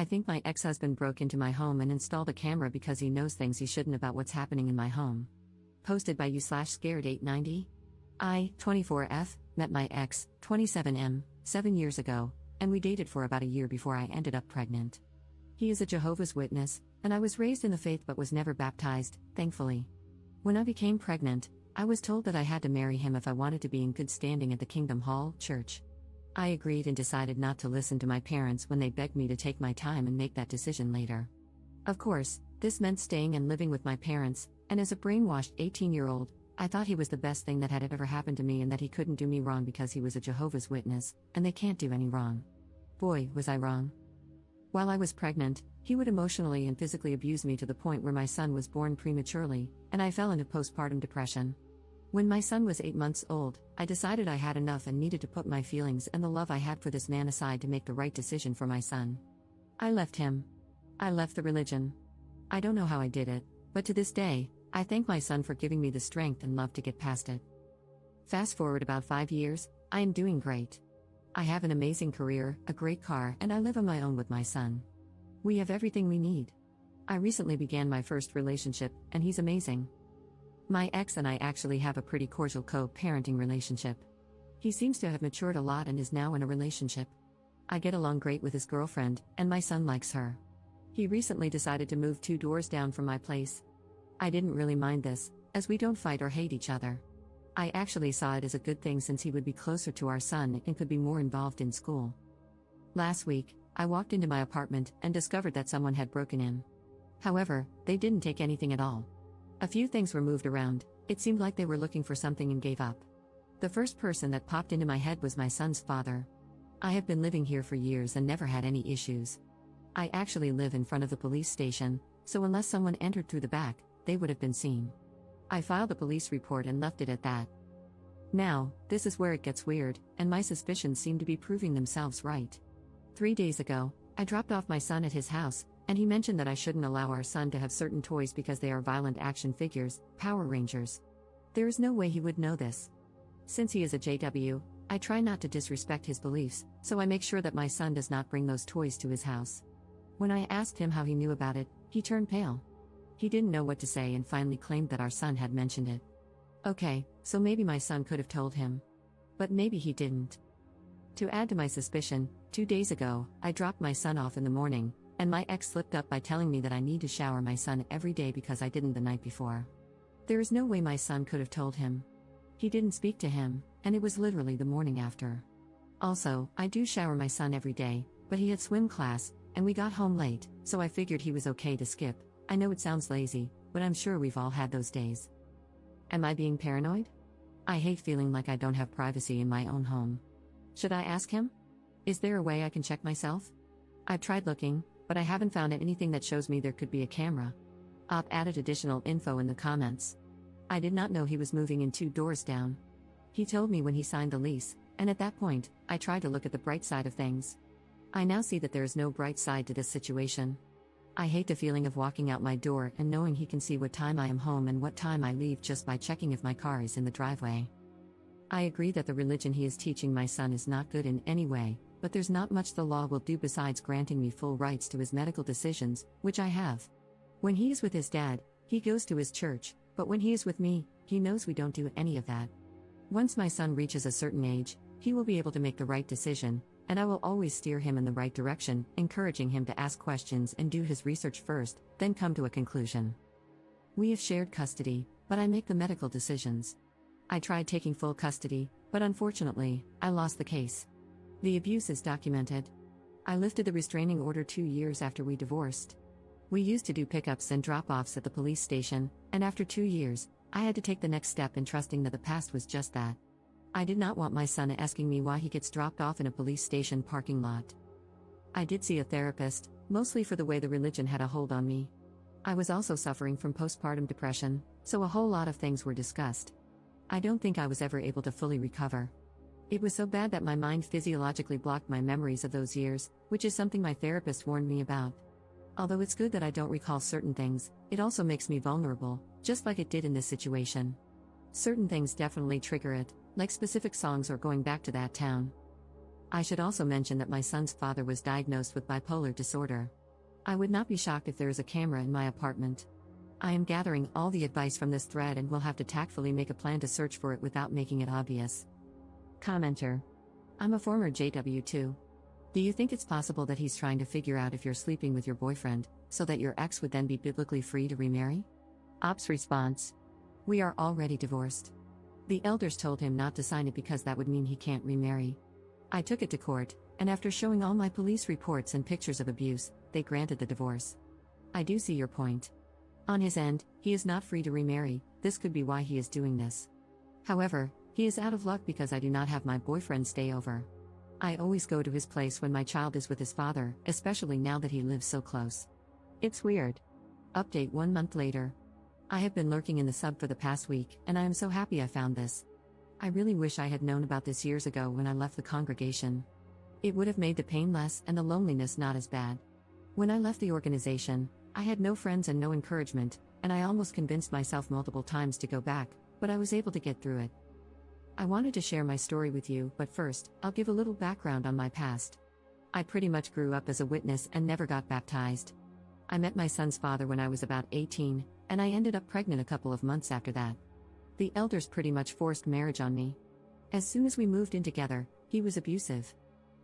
I think my ex-husband broke into my home and installed a camera because he knows things he shouldn't about what's happening in my home. Posted by you/scared890. I, 24F, met my ex, 27M, 7 years ago, and we dated for about a year before I ended up pregnant. He is a Jehovah's Witness, and I was raised in the faith but was never baptized, thankfully. When I became pregnant, I was told that I had to marry him if I wanted to be in good standing at the Kingdom Hall Church. I agreed and decided not to listen to my parents when they begged me to take my time and make that decision later. Of course, this meant staying and living with my parents, and as a brainwashed 18-year-old, I thought he was the best thing that had ever happened to me and that he couldn't do me wrong because he was a Jehovah's Witness, and they can't do any wrong. Boy, was I wrong. While I was pregnant, he would emotionally and physically abuse me to the point where my son was born prematurely, and I fell into postpartum depression. When my son was 8 months old, I decided I had enough and needed to put my feelings and the love I had for this man aside to make the right decision for my son. I left him. I left the religion. I don't know how I did it, but to this day, I thank my son for giving me the strength and love to get past it. Fast forward about 5 years, I am doing great. I have an amazing career, a great car, and I live on my own with my son. We have everything we need. I recently began my first relationship, and he's amazing. My ex and I actually have a pretty cordial co-parenting relationship. He seems to have matured a lot and is now in a relationship. I get along great with his girlfriend, and my son likes her. He recently decided to move 2 doors down from my place. I didn't really mind this, as we don't fight or hate each other. I actually saw it as a good thing since he would be closer to our son and could be more involved in school. Last week, I walked into my apartment and discovered that someone had broken in. However, they didn't take anything at all. A few things were moved around. It seemed like they were looking for something and gave up. The first person that popped into my head was my son's father. I have been living here for years and never had any issues. I actually live in front of the police station, so unless someone entered through the back, they would have been seen. I filed a police report and left it at that. Now, this is where it gets weird, and my suspicions seem to be proving themselves right. 3 days ago, I dropped off my son at his house, and he mentioned that I shouldn't allow our son to have certain toys because they are violent action figures, Power Rangers. There is no way he would know this. Since he is a JW, I try not to disrespect his beliefs, so I make sure that my son does not bring those toys to his house. When I asked him how he knew about it, he turned pale. He didn't know what to say and finally claimed that our son had mentioned it. Okay, so maybe my son could have told him. But maybe he didn't. To add to my suspicion, 2 days ago, I dropped my son off in the morning, and my ex slipped up by telling me that I need to shower my son every day because I didn't the night before. There is no way my son could have told him. He didn't speak to him, and it was literally the morning after. Also, I do shower my son every day, but he had swim class, and we got home late, so I figured he was okay to skip. I know it sounds lazy, but I'm sure we've all had those days. Am I being paranoid? I hate feeling like I don't have privacy in my own home. Should I ask him? Is there a way I can check myself? I've tried looking, but I haven't found anything that shows me there could be a camera. I've added additional info in the comments. I did not know he was moving in 2 doors down. He told me when he signed the lease, and at that point, I tried to look at the bright side of things. I now see that there is no bright side to this situation. I hate the feeling of walking out my door and knowing he can see what time I am home and what time I leave just by checking if my car is in the driveway. I agree that the religion he is teaching my son is not good in any way, but there's not much the law will do besides granting me full rights to his medical decisions, which I have. When he is with his dad, he goes to his church, but when he is with me, he knows we don't do any of that. Once my son reaches a certain age, he will be able to make the right decision, and I will always steer him in the right direction, encouraging him to ask questions and do his research first, then come to a conclusion. We have shared custody, but I make the medical decisions. I tried taking full custody, but unfortunately, I lost the case. The abuse is documented. I lifted the restraining order 2 years after we divorced. We used to do pickups and drop-offs at the police station, and after 2 years, I had to take the next step in trusting that the past was just that. I did not want my son asking me why he gets dropped off in a police station parking lot. I did see a therapist, mostly for the way the religion had a hold on me. I was also suffering from postpartum depression, so a whole lot of things were discussed. I don't think I was ever able to fully recover. It was so bad that my mind physiologically blocked my memories of those years, which is something my therapist warned me about. Although it's good that I don't recall certain things, it also makes me vulnerable, just like it did in this situation. Certain things definitely trigger it, like specific songs or going back to that town. I should also mention that my son's father was diagnosed with bipolar disorder. I would not be shocked if there is a camera in my apartment. I am gathering all the advice from this thread and will have to tactfully make a plan to search for it without making it obvious. Commenter. I'm a former JW2. Do you think it's possible that he's trying to figure out if you're sleeping with your boyfriend, so that your ex would then be biblically free to remarry? Ops response. We are already divorced. The elders told him not to sign it because that would mean he can't remarry. I took it to court, and after showing all my police reports and pictures of abuse, they granted the divorce. I do see your point. On his end, he is not free to remarry. This could be why he is doing this. However, he is out of luck because I do not have my boyfriend stay over. I always go to his place when my child is with his father, especially now that he lives so close. It's weird. Update 1 month later. I have been lurking in the sub for the past week, and I am so happy I found this. I really wish I had known about this years ago when I left the congregation. It would have made the pain less and the loneliness not as bad. When I left the organization, I had no friends and no encouragement, and I almost convinced myself multiple times to go back, but I was able to get through it. I wanted to share my story with you, but first, I'll give a little background on my past. I pretty much grew up as a witness and never got baptized. I met my son's father when I was about 18, and I ended up pregnant a couple of months after that. The elders pretty much forced marriage on me. As soon as we moved in together, he was abusive.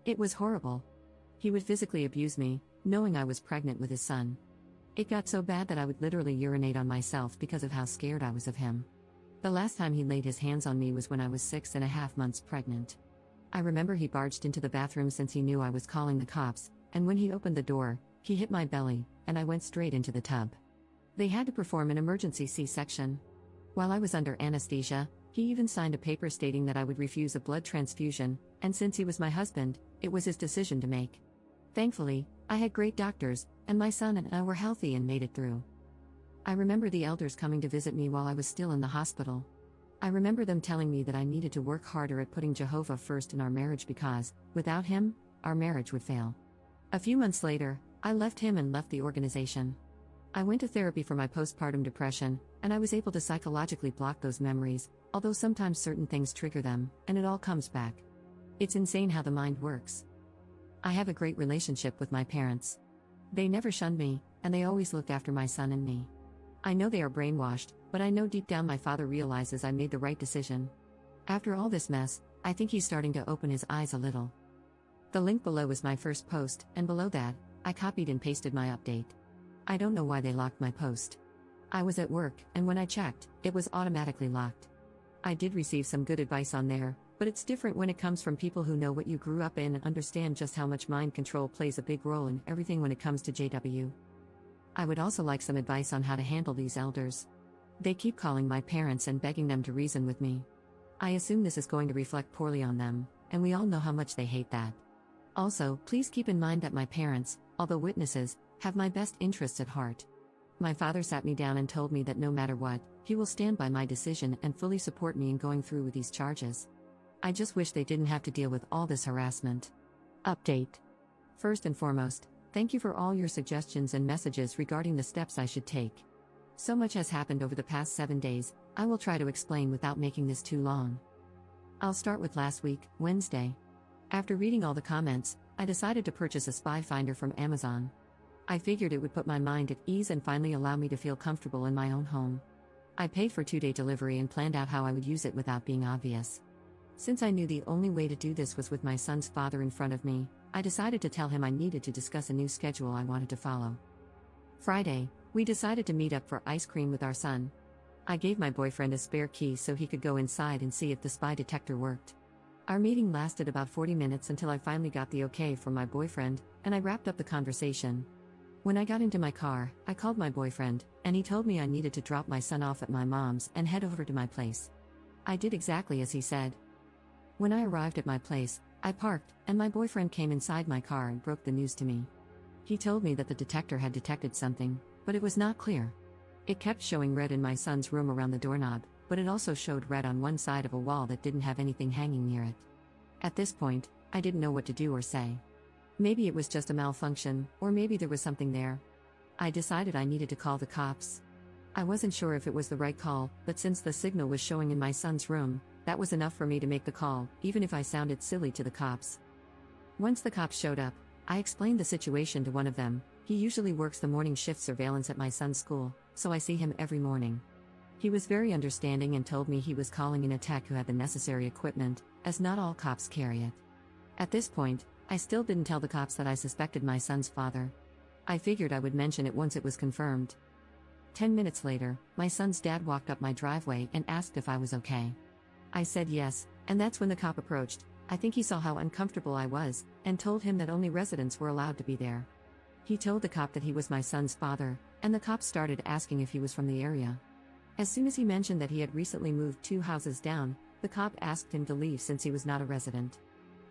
It was horrible. He would physically abuse me, knowing I was pregnant with his son. It got so bad that I would literally urinate on myself because of how scared I was of him. The last time he laid his hands on me was when I was 6.5 months pregnant. I remember he barged into the bathroom since he knew I was calling the cops, and when he opened the door, he hit my belly, and I went straight into the tub. They had to perform an emergency C-section. While I was under anesthesia, he even signed a paper stating that I would refuse a blood transfusion, and since he was my husband, it was his decision to make. Thankfully, I had great doctors, and my son and I were healthy and made it through. I remember the elders coming to visit me while I was still in the hospital. I remember them telling me that I needed to work harder at putting Jehovah first in our marriage because, without him, our marriage would fail. A few months later, I left him and left the organization. I went to therapy for my postpartum depression, and I was able to psychologically block those memories, although sometimes certain things trigger them, and it all comes back. It's insane how the mind works. I have a great relationship with my parents. They never shunned me, and they always looked after my son and me. I know they are brainwashed, but I know deep down my father realizes I made the right decision. After all this mess, I think he's starting to open his eyes a little. The link below is my first post, and below that, I copied and pasted my update. I don't know why they locked my post. I was at work, and when I checked, it was automatically locked. I did receive some good advice on there, but it's different when it comes from people who know what you grew up in and understand just how much mind control plays a big role in everything when it comes to JW. I would also like some advice on how to handle these elders. They keep calling my parents and begging them to reason with me. I assume this is going to reflect poorly on them, and we all know how much they hate that. Also, please keep in mind that my parents, although witnesses, have my best interests at heart. My father sat me down and told me that no matter what, he will stand by my decision and fully support me in going through with these charges. I just wish they didn't have to deal with all this harassment. Update. First and foremost, thank you for all your suggestions and messages regarding the steps I should take. So much has happened over the past 7 days, I will try to explain without making this too long. I'll start with last week, Wednesday. After reading all the comments, I decided to purchase a spy finder from Amazon. I figured it would put my mind at ease and finally allow me to feel comfortable in my own home. I paid for 2-day delivery and planned out how I would use it without being obvious. Since I knew the only way to do this was with my son's father in front of me, I decided to tell him I needed to discuss a new schedule I wanted to follow. Friday, we decided to meet up for ice cream with our son. I gave my boyfriend a spare key so he could go inside and see if the spy detector worked. Our meeting lasted about 40 minutes until I finally got the okay from my boyfriend, and I wrapped up the conversation. When I got into my car, I called my boyfriend, and he told me I needed to drop my son off at my mom's and head over to my place. I did exactly as he said. When I arrived at my place, I parked, and my boyfriend came inside my car and broke the news to me. He told me that the detector had detected something, but it was not clear. It kept showing red in my son's room around the doorknob, but it also showed red on one side of a wall that didn't have anything hanging near it. At this point, I didn't know what to do or say. Maybe it was just a malfunction, or maybe there was something there. I decided I needed to call the cops. I wasn't sure if it was the right call, but since the signal was showing in my son's room, that was enough for me to make the call, even if I sounded silly to the cops. Once the cops showed up, I explained the situation to one of them. He usually works the morning shift surveillance at my son's school, so I see him every morning. He was very understanding and told me he was calling in a tech who had the necessary equipment, as not all cops carry it. At this point, I still didn't tell the cops that I suspected my son's father. I figured I would mention it once it was confirmed. 10 minutes later, my son's dad walked up my driveway and asked if I was okay. I said yes, and that's when the cop approached. I think he saw how uncomfortable I was, and told him that only residents were allowed to be there. He told the cop that he was my son's father, and the cop started asking if he was from the area. As soon as he mentioned that he had recently moved 2 houses down, the cop asked him to leave since he was not a resident.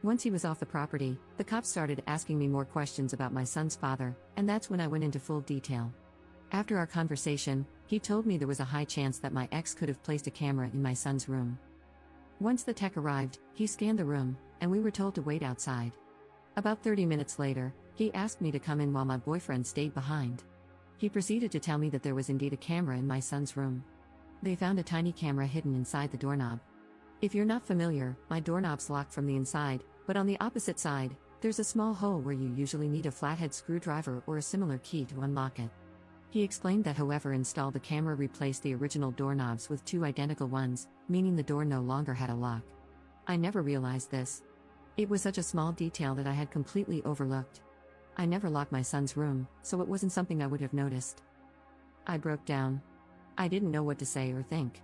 Once he was off the property, the cop started asking me more questions about my son's father, and that's when I went into full detail. After our conversation, he told me there was a high chance that my ex could have placed a camera in my son's room. Once the tech arrived, he scanned the room, and we were told to wait outside. About 30 minutes later, he asked me to come in while my boyfriend stayed behind. He proceeded to tell me that there was indeed a camera in my son's room. They found a tiny camera hidden inside the doorknob. If you're not familiar, my doorknob's locked from the inside, but on the opposite side, there's a small hole where you usually need a flathead screwdriver or a similar key to unlock it. He explained that whoever installed the camera replaced the original doorknobs with 2 identical ones, meaning the door no longer had a lock. I never realized this. It was such a small detail that I had completely overlooked. I never locked my son's room, so it wasn't something I would have noticed. I broke down. I didn't know what to say or think.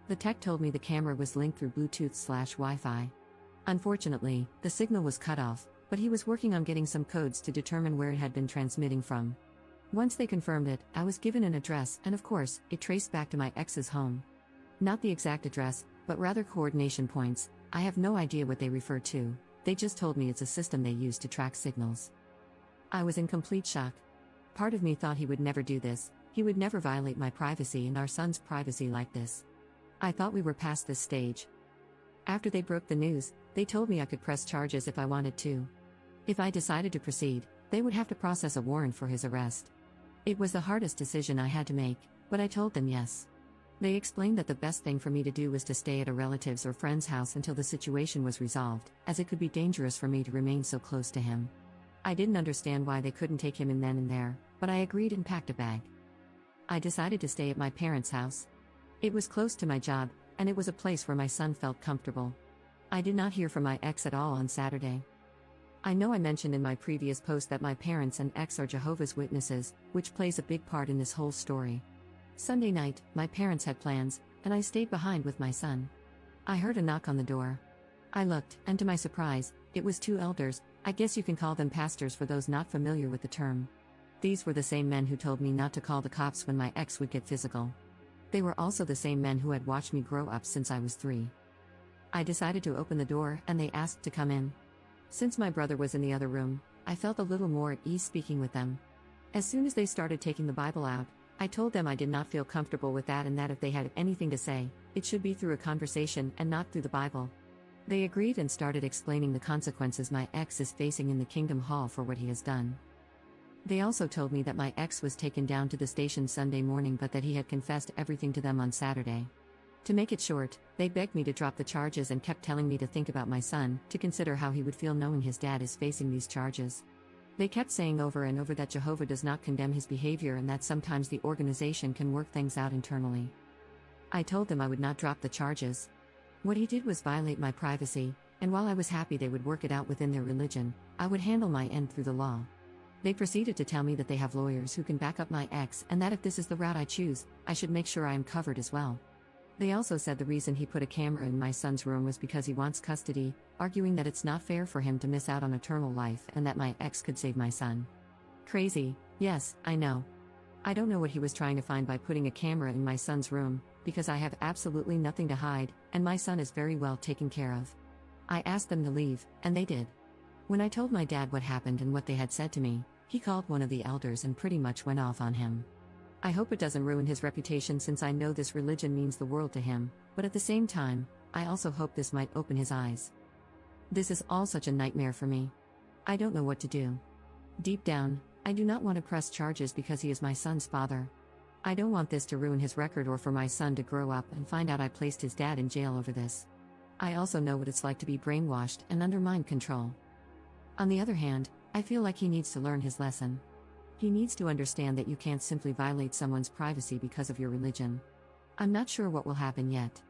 The tech told me the camera was linked through Bluetooth/Wi-Fi. Unfortunately, the signal was cut off, but he was working on getting some codes to determine where it had been transmitting from. Once they confirmed it, I was given an address, and of course, it traced back to my ex's home. Not the exact address, but rather coordination points. I have no idea what they refer to. They just told me it's a system they use to track signals. I was in complete shock. Part of me thought he would never do this. He would never violate my privacy and our son's privacy like this. I thought we were past this stage. After they broke the news, they told me I could press charges if I wanted to. If I decided to proceed, they would have to process a warrant for his arrest. It was the hardest decision I had to make, but I told them yes. They explained that the best thing for me to do was to stay at a relative's or friend's house until the situation was resolved, as it could be dangerous for me to remain so close to him. I didn't understand why they couldn't take him in then and there, but I agreed and packed a bag. I decided to stay at my parents' house. It was close to my job, and it was a place where my son felt comfortable. I did not hear from my ex at all on Saturday. I know I mentioned in my previous post that my parents and ex are Jehovah's Witnesses, which plays a big part in this whole story. Sunday night, my parents had plans, and I stayed behind with my son. I heard a knock on the door. I looked, and to my surprise, it was 2 elders. I guess you can call them pastors for those not familiar with the term. These were the same men who told me not to call the cops when my ex would get physical. They were also the same men who had watched me grow up since I was 3. I decided to open the door, and they asked to come in. Since my brother was in the other room, I felt a little more at ease speaking with them. As soon as they started taking the Bible out, I told them I did not feel comfortable with that and that if they had anything to say, it should be through a conversation and not through the Bible. They agreed and started explaining the consequences my ex is facing in the Kingdom Hall for what he has done. They also told me that my ex was taken down to the station Sunday morning but that he had confessed everything to them on Saturday. To make it short, they begged me to drop the charges and kept telling me to think about my son, to consider how he would feel knowing his dad is facing these charges. They kept saying over and over that Jehovah does not condemn his behavior and that sometimes the organization can work things out internally. I told them I would not drop the charges. What he did was violate my privacy, and while I was happy they would work it out within their religion, I would handle my end through the law. They proceeded to tell me that they have lawyers who can back up my ex and that if this is the route I choose, I should make sure I am covered as well. They also said the reason he put a camera in my son's room was because he wants custody, arguing that it's not fair for him to miss out on eternal life and that my ex could save my son. Crazy, yes, I know. I don't know what he was trying to find by putting a camera in my son's room, because I have absolutely nothing to hide, and my son is very well taken care of. I asked them to leave, and they did. When I told my dad what happened and what they had said to me, he called one of the elders and pretty much went off on him. I hope it doesn't ruin his reputation since I know this religion means the world to him, but at the same time, I also hope this might open his eyes. This is all such a nightmare for me. I don't know what to do. Deep down, I do not want to press charges because he is my son's father. I don't want this to ruin his record or for my son to grow up and find out I placed his dad in jail over this. I also know what it's like to be brainwashed and under mind control. On the other hand, I feel like he needs to learn his lesson. He needs to understand that you can't simply violate someone's privacy because of your religion. I'm not sure what will happen yet.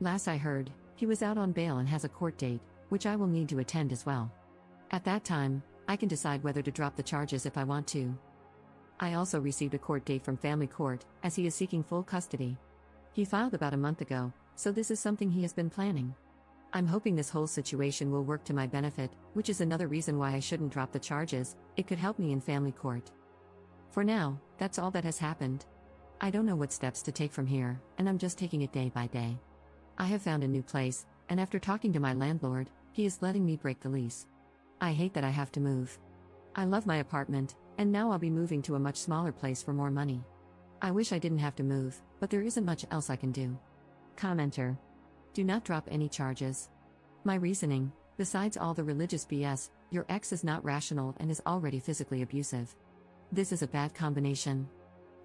Last I heard, he was out on bail and has a court date, which I will need to attend as well. At that time, I can decide whether to drop the charges if I want to. I also received a court date from family court, as he is seeking full custody. He filed about a month ago, so this is something he has been planning. I'm hoping this whole situation will work to my benefit, which is another reason why I shouldn't drop the charges. It could help me in family court. For now, that's all that has happened. I don't know what steps to take from here, and I'm just taking it day by day. I have found a new place, and after talking to my landlord, he is letting me break the lease. I hate that I have to move. I love my apartment, and now I'll be moving to a much smaller place for more money. I wish I didn't have to move, but there isn't much else I can do. Commenter. Do not drop any charges. My reasoning, besides all the religious BS, your ex is not rational and is already physically abusive. This is a bad combination.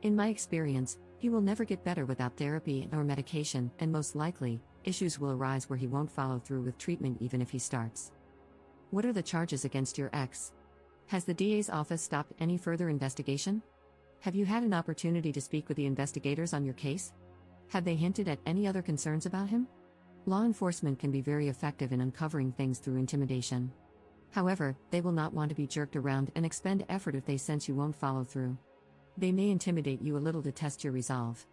In my experience, he will never get better without therapy or medication, and most likely, issues will arise where he won't follow through with treatment even if he starts. What are the charges against your ex? Has the DA's office stopped any further investigation? Have you had an opportunity to speak with the investigators on your case? Have they hinted at any other concerns about him? Law enforcement can be very effective in uncovering things through intimidation. However, they will not want to be jerked around and expend effort if they sense you won't follow through. They may intimidate you a little to test your resolve.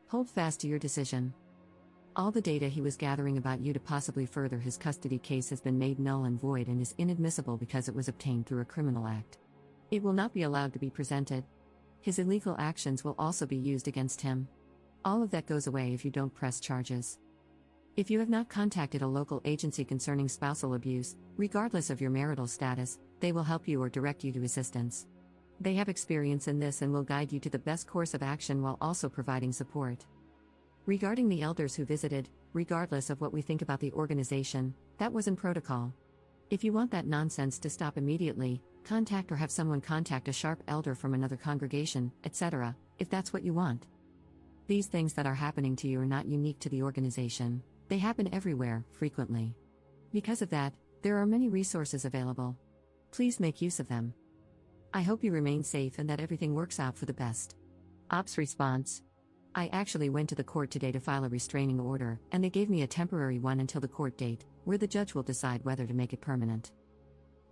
Hold fast to your decision. All the data he was gathering about you to possibly further his custody case has been made null and void and is inadmissible because it was obtained through a criminal act. It will not be allowed to be presented. His illegal actions will also be used against him. All of that goes away if you don't press charges. If you have not contacted a local agency concerning spousal abuse, regardless of your marital status, they will help you or direct you to assistance. They have experience in this and will guide you to the best course of action while also providing support. Regarding the elders who visited, regardless of what we think about the organization, that was in protocol. If you want that nonsense to stop immediately, contact or have someone contact a sharp elder from another congregation, etc., if that's what you want. These things that are happening to you are not unique to the organization. They happen everywhere, frequently. Because of that, there are many resources available. Please make use of them. I hope you remain safe and that everything works out for the best. Ops response. I actually went to the court today to file a restraining order, and they gave me a temporary one until the court date, where the judge will decide whether to make it permanent.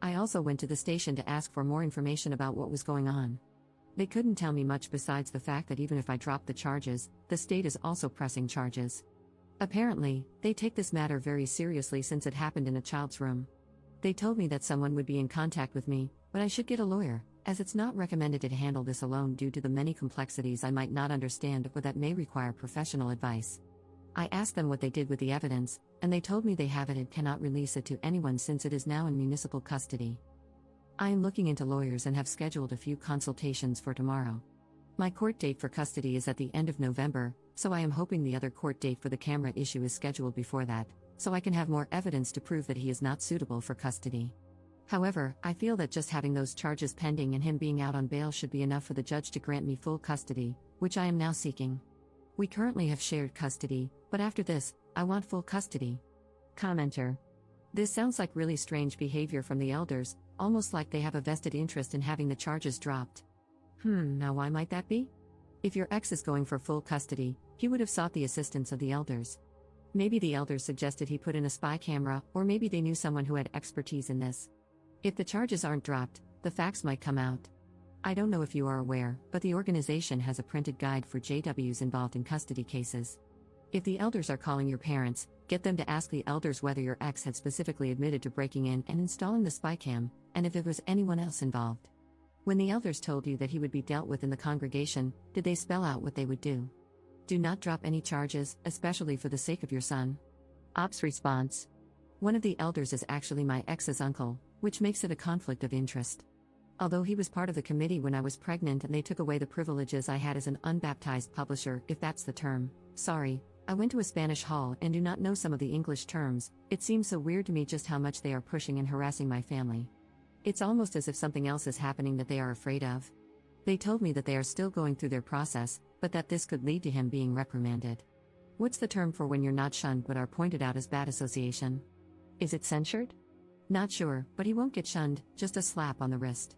I also went to the station to ask for more information about what was going on. They couldn't tell me much besides the fact that even if I drop the charges, the state is also pressing charges. Apparently, they take this matter very seriously since it happened in a child's room. They told me that someone would be in contact with me, but I should get a lawyer, as it's not recommended to handle this alone due to the many complexities I might not understand or that may require professional advice. I asked them what they did with the evidence, and they told me they have it and cannot release it to anyone since it is now in municipal custody. I am looking into lawyers and have scheduled a few consultations for tomorrow. My court date for custody is at the end of November, so I am hoping the other court date for the camera issue is scheduled before that, so I can have more evidence to prove that he is not suitable for custody. However, I feel that just having those charges pending and him being out on bail should be enough for the judge to grant me full custody, which I am now seeking. We currently have shared custody, but after this, I want full custody. Commenter. This sounds like really strange behavior from the elders, almost like they have a vested interest in having the charges dropped. Now why might that be? If your ex is going for full custody, he would have sought the assistance of the elders. Maybe the elders suggested he put in a spy camera, or maybe they knew someone who had expertise in this. If the charges aren't dropped, the facts might come out. I don't know if you are aware, but the organization has a printed guide for JWs involved in custody cases. If the elders are calling your parents, get them to ask the elders whether your ex had specifically admitted to breaking in and installing the spy cam, and if there was anyone else involved. When the elders told you that he would be dealt with in the congregation, did they spell out what they would do? Do not drop any charges, especially for the sake of your son. Ops response. One of the elders is actually my ex's uncle, which makes it a conflict of interest. Although he was part of the committee when I was pregnant and they took away the privileges I had as an unbaptized publisher, if that's the term. Sorry, I went to a Spanish hall and do not know some of the English terms. It seems so weird to me just how much they are pushing and harassing my family. It's almost as if something else is happening that they are afraid of. They told me that they are still going through their process, but that this could lead to him being reprimanded. What's the term for when you're not shunned but are pointed out as bad association? Is it censured? Not sure, but he won't get shunned, just a slap on the wrist.